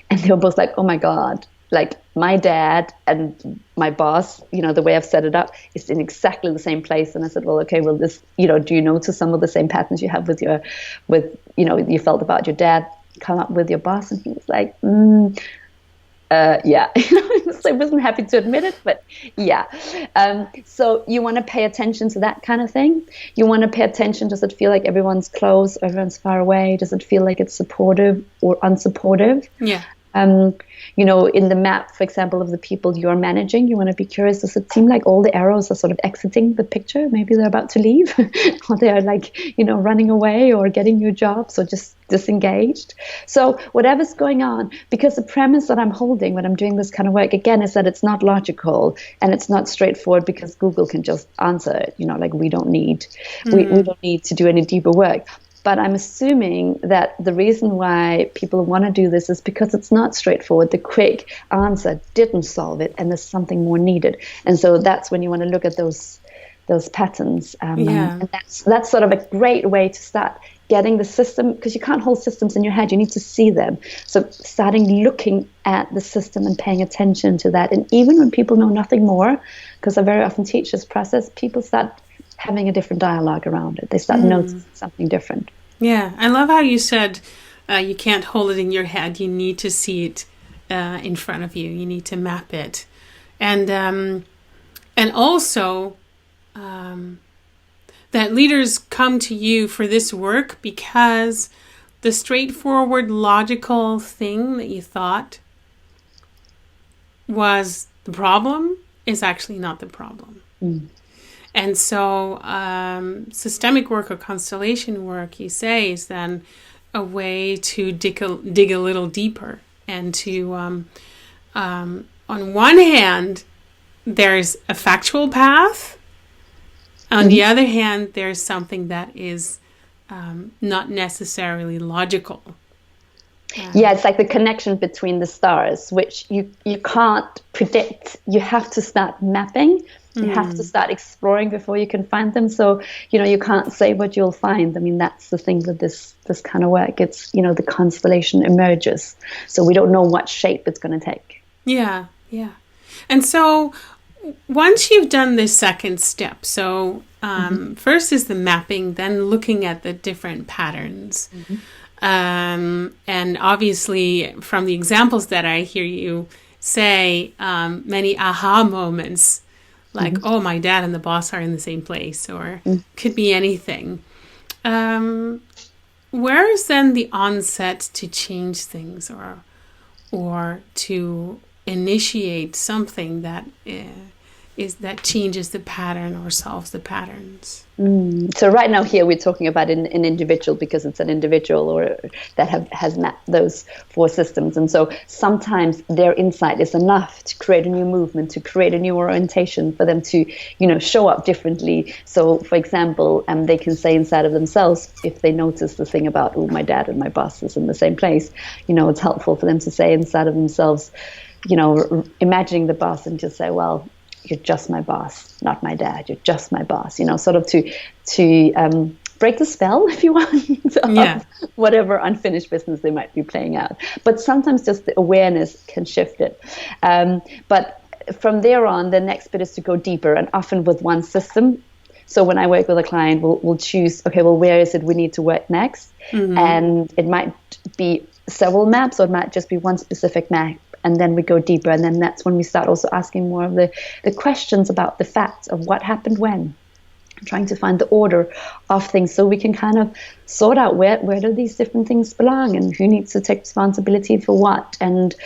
and they were both like, oh my God, like my dad and my boss, the way I've set it up is in exactly the same place. And I said, well, okay, well, this, do you notice some of the same patterns you have you felt about your dad come up with your boss? And he was like, yeah. So I wasn't happy to admit it, but yeah. So you want to pay attention to that kind of thing. You want to pay attention. Does it feel like everyone's close, everyone's far away? Does it feel like it's supportive or unsupportive? Yeah. In the map, for example, of the people you're managing, you want to be curious, does it seem like all the arrows are sort of exiting the picture? Maybe they're about to leave, or they're like, running away or getting new jobs or just disengaged. So whatever's going on, because the premise that I'm holding when I'm doing this kind of work, again, is that it's not logical and it's not straightforward because Google can just answer it. Like we don't need to do any deeper work. But I'm assuming that the reason why people want to do this is because it's not straightforward. The quick answer didn't solve it, and there's something more needed. And so that's when you want to look at those patterns. And that's sort of a great way to start getting the system, because you can't hold systems in your head. You need to see them. So starting looking at the system and paying attention to that. And even when people know nothing more, because I very often teach this process, people start having a different dialogue around it. They start noticing something different. Yeah, I love how you said you can't hold it in your head. You need to see it in front of you. You need to map it, and also that leaders come to you for this work because the straightforward, logical thing that you thought was the problem is actually not the problem. And so systemic work or constellation work, you say, is then a way to dig a little deeper. And to, on one hand, there's a factual path. On the other hand, there's something that is not necessarily logical. Yeah, it's like the connection between the stars, which you can't predict. You have to start mapping. You have to start exploring before you can find them. So, you can't say what you'll find. I mean, that's the thing with this kind of work. It's, the constellation emerges. So we don't know what shape it's going to take. Yeah, yeah. And so once you've done this second step, so first is the mapping, then looking at the different patterns. And obviously, from the examples that I hear you say, many aha moments, like, oh, my dad and the boss are in the same place, or could be anything. Where is then the onset to change things or to initiate something that that changes the pattern or solves the patterns? So right now here we're talking about an individual, because it's an individual or that has mapped those 4 systems. And so sometimes their insight is enough to create a new movement, to create a new orientation, for them to, show up differently. So for example, they can say inside of themselves, if they notice the thing about, oh, my dad and my boss is in the same place, it's helpful for them to say inside of themselves, imagining the boss, and just say, well, you're just my boss, not my dad. You're just my boss, sort of to break the spell, if you want, of whatever unfinished business they might be playing out. But sometimes just the awareness can shift it. But from there on, the next bit is to go deeper, and often with one system. So when I work with a client, we'll choose, okay, well, where is it we need to work next? And it might be several maps, or it might just be one specific map. And then we go deeper, and then that's when we start also asking more of the questions about the facts of what happened when, trying to find the order of things, so we can kind of sort out where do these different things belong, and who needs to take responsibility for what, and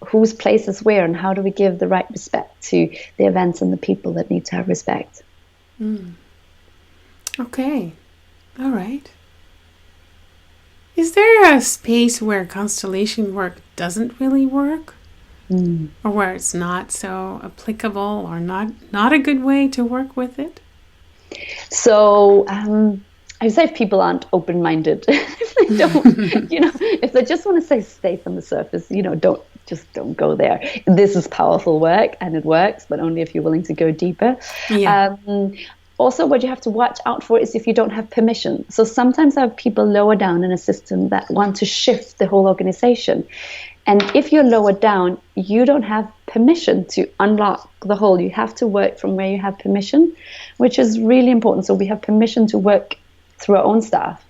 whose place is where, and how do we give the right respect to the events and the people that need to have respect. Okay. All right. Is there a space where constellation work doesn't really work? Or where it's not so applicable, or not a good way to work with it? So I would say if people aren't open-minded, if they don't, if they just want to stay safe on the surface, just don't go there. This is powerful work and it works, but only if you're willing to go deeper. Yeah. Also, what you have to watch out for is if you don't have permission. So sometimes I have people lower down in a system that want to shift the whole organization. And if you're lower down, you don't have permission to unlock the whole. You have to work from where you have permission, which is really important. So we have permission to work through our own staff,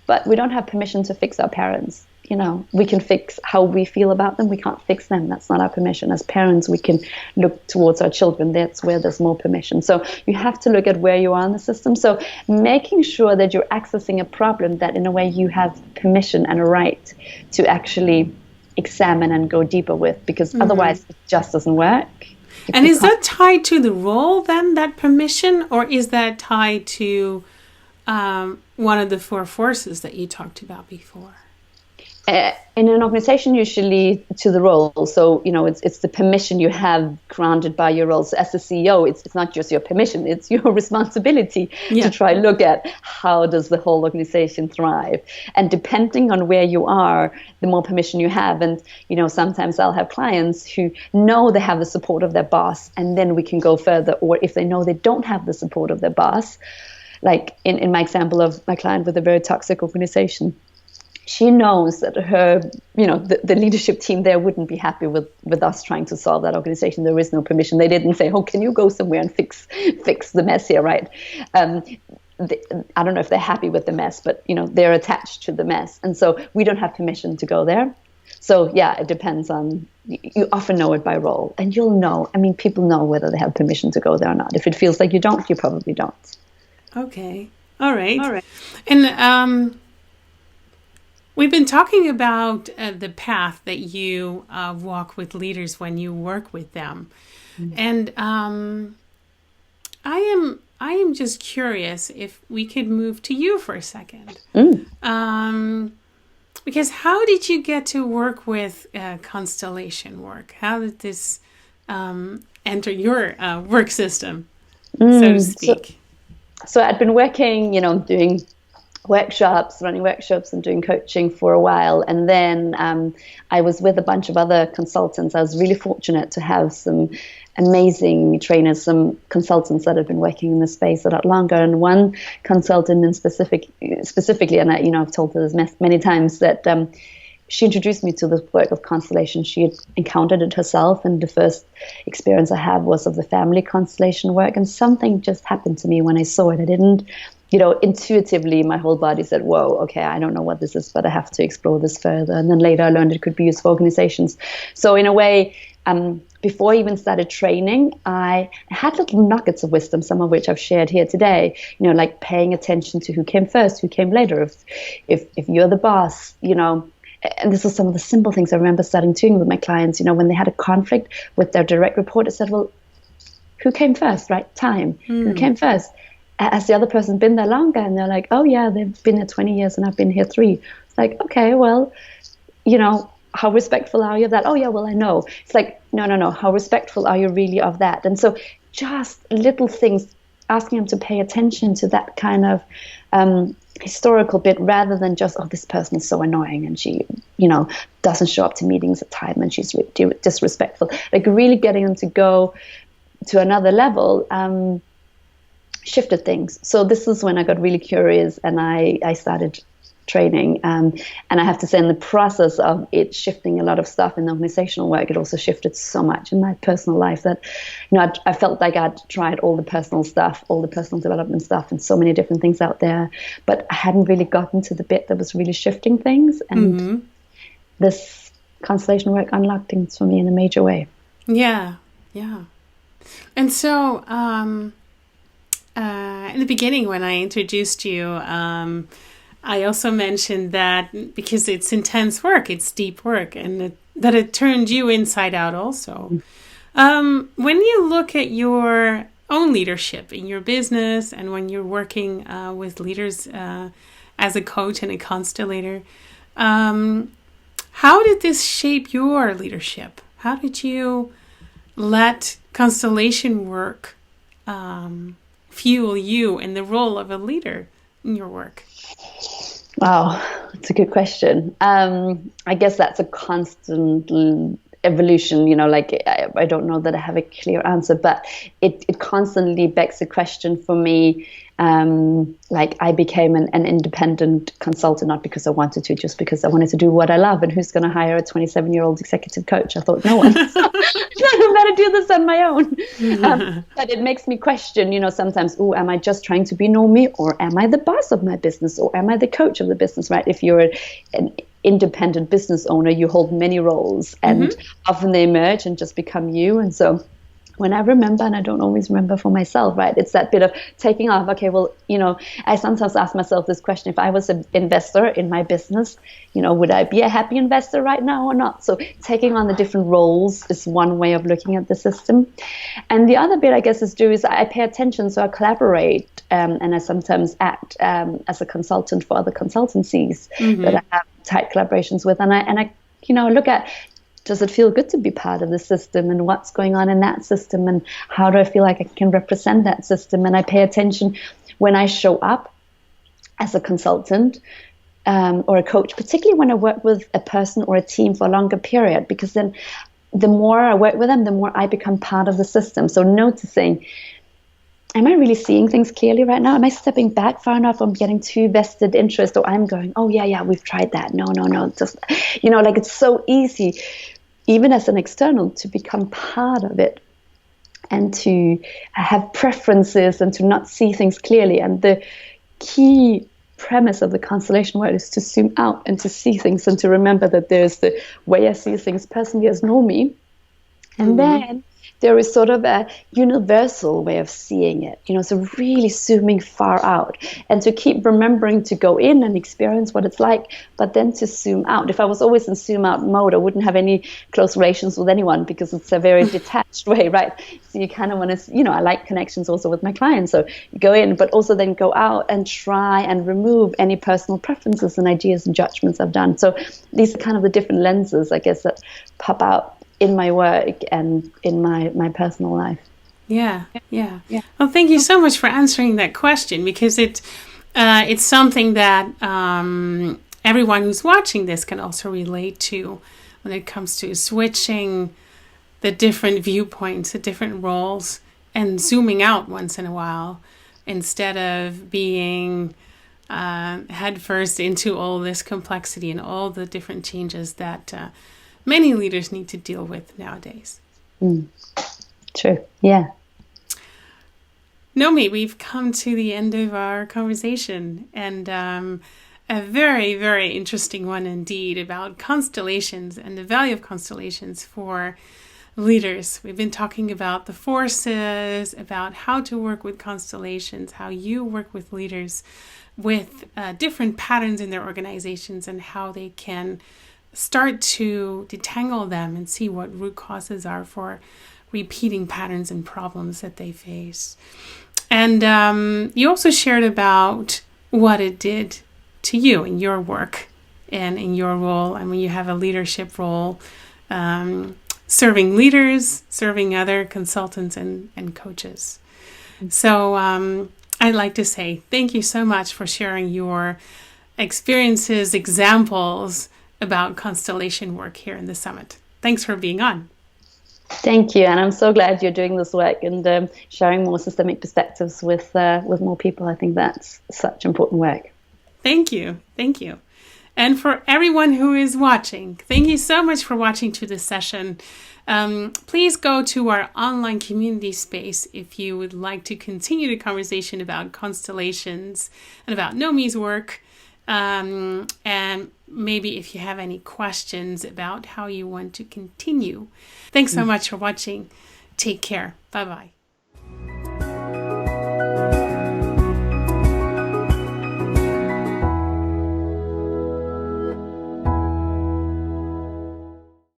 but we don't have permission to fix our parents. We can fix how we feel about them. We can't fix them. That's not our permission. As parents, we can look towards our children. That's where there's more permission. So you have to look at where you are in the system. So making sure that you're accessing a problem that in a way you have permission and a right to actually examine and go deeper with, because otherwise it just doesn't work. And is that tied to the role then, that permission, or is that tied to one of the 4 forces that you talked about before? In an organization, usually to the role. So, it's the permission you have granted by your role. So as the CEO, it's not just your permission, it's your responsibility to try look at how does the whole organization thrive. And depending on where you are, the more permission you have. And, sometimes I'll have clients who know they have the support of their boss, and then we can go further. Or if they know they don't have the support of their boss, like in my example of my client with a very toxic organization, she knows that her, the leadership team there wouldn't be happy with us trying to solve that organization. There is no permission. They didn't say, "Oh, can you go somewhere and fix the mess here?" Right? I don't know if they're happy with the mess, but they're attached to the mess, and so we don't have permission to go there. So yeah, it depends on. You often know it by role, and you'll know. I mean, people know whether they have permission to go there or not. If it feels like you don't, you probably don't. Okay. All right. And we've been talking about the path that you walk with leaders when you work with them. And I am just curious if we could move to you for a second. Because how did you get to work with constellation work? How did this enter your work system, so to speak? So I'd been working, doing running workshops and doing coaching for a while. And then I was with a bunch of other consultants. I was really fortunate to have some amazing trainers, some consultants that have been working in this space a lot longer. And one consultant in specifically, and I've told her this many times, that she introduced me to the work of constellation. She had encountered it herself, and the first experience I had was of the family constellation work. And something just happened to me when I saw it. I didn't, intuitively, my whole body said, whoa, okay, I don't know what this is, but I have to explore this further. And then later I learned it could be used for organizations. So in a way, before I even started training, I had little nuggets of wisdom, some of which I've shared here today, like paying attention to who came first, who came later. If you're the boss, and this was some of the simple things I remember starting doing with my clients, when they had a conflict with their direct report, I said, well, who came first, right? Time. Who came first? Has the other person been there longer? And they're like, oh yeah, they've been there 20 years and I've been here 3. It's like, okay, well, how respectful are you of that? Oh yeah, well, I know. It's like, no. How respectful are you really of that? And so just little things, asking them to pay attention to that kind of historical bit, rather than just, oh, this person is so annoying and she, doesn't show up to meetings at time and she's disrespectful. Like really getting them to go to another level, shifted things. So this is when I got really curious and I started training. And I have to say, in the process of it shifting a lot of stuff in the organizational work, it also shifted so much in my personal life that, I felt like I'd tried all the personal stuff, all the personal development stuff, and so many different things out there, but I hadn't really gotten to the bit that was really shifting things. And this constellation work unlocked things for me in a major way. Yeah. And so, in the beginning, when I introduced you, I also mentioned that because it's intense work, it's deep work, and that it turned you inside out also. When you look at your own leadership in your business and when you're working with leaders as a coach and a constellator, how did this shape your leadership? How did you let constellation work fuel you in the role of a leader in your work? Wow, It's a good question. I guess that's a constant evolution, like I don't know that I have a clear answer, but it constantly begs the question for me. Like I became an independent consultant, not because I wanted to, just because I wanted to do what I love. And who's going to hire a 27-year-old executive coach? I thought no one. So I better do this on my own. But it makes me question, sometimes, am I just trying to be Noomi, or am I the boss of my business, or am I the coach of the business, right? If you're an independent business owner, you hold many roles, and often they merge and just become you. And so when I remember, and I don't always remember for myself, right, it's that bit of taking off. Okay, well, I sometimes ask myself this question: if I was an investor in my business, would I be a happy investor right now or not? So taking on the different roles is one way of looking at the system. And the other bit, I guess, is I pay attention, so I collaborate, and I sometimes act as a consultant for other consultancies that I have tight collaborations with, and I look at, does it feel good to be part of the system, and what's going on in that system, and how do I feel like I can represent that system? And I pay attention when I show up as a consultant or a coach, particularly when I work with a person or a team for a longer period, because then the more I work with them, the more I become part of the system. So noticing, am I really seeing things clearly right now? Am I stepping back far enough from getting too vested interest, or I'm going, oh yeah, we've tried that. No, just, like it's so easy, even as an external, to become part of it and to have preferences and to not see things clearly. And the key premise of the constellation world is to zoom out and to see things, and to remember that there's the way I see things personally as Noomi, and then there is sort of a universal way of seeing it, so really zooming far out, and to keep remembering to go in and experience what it's like, but then to zoom out. If I was always in zoom out mode, I wouldn't have any close relations with anyone, because it's a very detached way, right? So you kind of want to, I like connections also with my clients. So you go in, but also then go out and try and remove any personal preferences and ideas and judgments I've done. So these are kind of the different lenses, I guess, that pop out in my work and in my personal life. Yeah. Well, thank you so much for answering that question, because it's something that everyone who's watching this can also relate to when it comes to switching the different viewpoints, the different roles, and zooming out once in a while, instead of being headfirst into all this complexity and all the different changes that many leaders need to deal with nowadays. True. Yeah. Noomi, we've come to the end of our conversation, and a very, very interesting one indeed about constellations and the value of constellations for leaders. We've been talking about the forces, about how to work with constellations, how you work with leaders with different patterns in their organizations, and how they can start to detangle them and see what root causes are for repeating patterns and problems that they face. And you also shared about what it did to you in your work and in your role, and when you have a leadership role, serving leaders, serving other consultants and coaches. So I'd like to say thank you so much for sharing your experiences, examples about constellation work here in the summit. Thanks for being on. Thank you, and I'm so glad you're doing this work and sharing more systemic perspectives with more people. I think that's such important work. Thank you. And for everyone who is watching, thank you so much for watching to this session. Please go to our online community space if you would like to continue the conversation about constellations and about Noomi's work. And maybe if you have any questions about how you want to continue. Thanks so much for watching. Take care. Bye-bye.